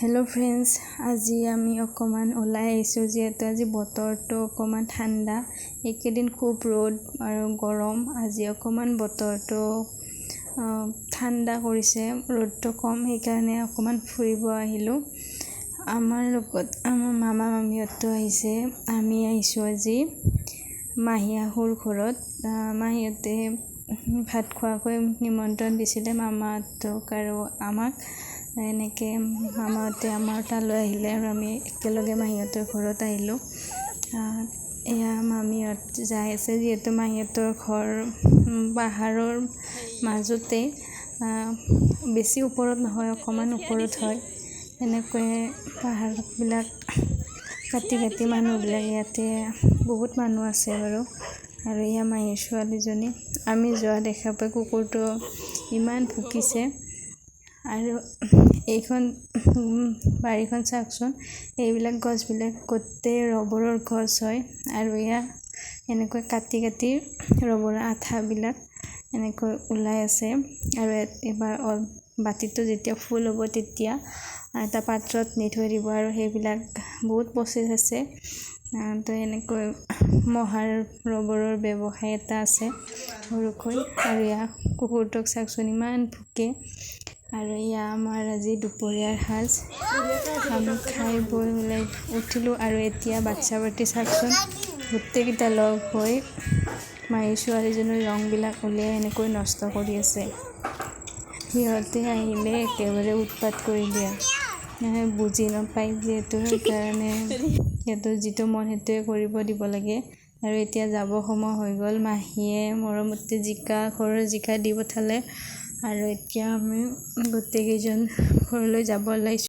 Hello' friends, আজি আমি অকণমান ওলাই আহিছোঁ যিহেতু আজি বতৰটো অকণমান ঠাণ্ডা। এইকেইদিন খুব ৰ'দ আৰু গৰম। আজি অকণমান বতৰটো ঠাণ্ডা কৰিছে, ৰ'দটো কম, সেইকাৰণে অকণমান ফুৰিব আহিলোঁ। আমাৰ লগত আমাৰ মামা মামীহঁতো আহিছে। আমি আহিছোঁ আজি মাহীশাহুৰ ঘৰত। মাহীহঁতে ভাত খোৱাকৈ নিমন্ত্ৰণ দিছিলে মামাহঁতক আৰু আমাক। এনেকৈ মামাহঁতে আমাৰ তালৈ আহিলে আৰু আমি একেলগে মাহীহঁতৰ ঘৰত আহিলোঁ। এয়া মামীহঁত যাই আছে, যিহেতু মাহীহঁতৰ ঘৰ পাহাৰৰ মাজতে, বেছি ওপৰত নহয়, অকণমান ওপৰত হয়। এনেকৈ পাহাৰবিলাক কাটি কাটি মানুহবিলাক ইয়াতে বহুত মানুহ আছে বাৰু। আৰু এয়া মাহীৰ ছোৱালীজনী। আমি যোৱা দেখা পাই কুকুৰটো ইমান ভুকিছে। আৰু এইখন বাৰীখন চাওকচোন, এইবিলাক গছবিলাক গোটেই ৰবৰৰ গছ হয়। আৰু এয়া এনেকৈ কাটি কাটি ৰবৰৰ আঠাবিলাক এনেকৈ ওলাই আছে। আৰু এবাৰ বাতিটো যেতিয়া ফুল হ'ব তেতিয়া এটা পাত্ৰত নি থৈ দিব, আৰু সেইবিলাক বহুত প্ৰচেছ আছে। তো এনেকৈ মহাৰ ৰবৰৰ ব্যৱসায় এটা আছে সৰুকৈ। আৰু এয়া কুকুৰটোক চাওকচোন ইমান ভুকে। আৰু এয়া আমাৰ আজি দুপৰীয়াৰ সাজ। আমি খাই বৈ ওলাই উঠিলোঁ। আৰু এতিয়া বাচ্ছা পাতি চাওকচোন, গোটেইকেইটা লগ হৈ মাহীৰ ছোৱালীজনীৰ ৰংবিলাক উলিয়াই এনেকৈ নষ্ট কৰি আছে। সিহঁতে আহিলে একেবাৰে উৎপাত কৰি দিয়ে, বুজি নাপায় যিহেতু, সেইকাৰণে সিহঁতৰ যিটো মন সেইটোৱে কৰিব দিব লাগে। আৰু এতিয়া যাব সময় হৈ গ'ল। মাহীয়ে মৰমতে ঘৰৰ জিকা দি পঠালে। আৰু এতিয়া আমি গোটেইকেইজন ঘৰলৈ যাব ওলাইছোঁ।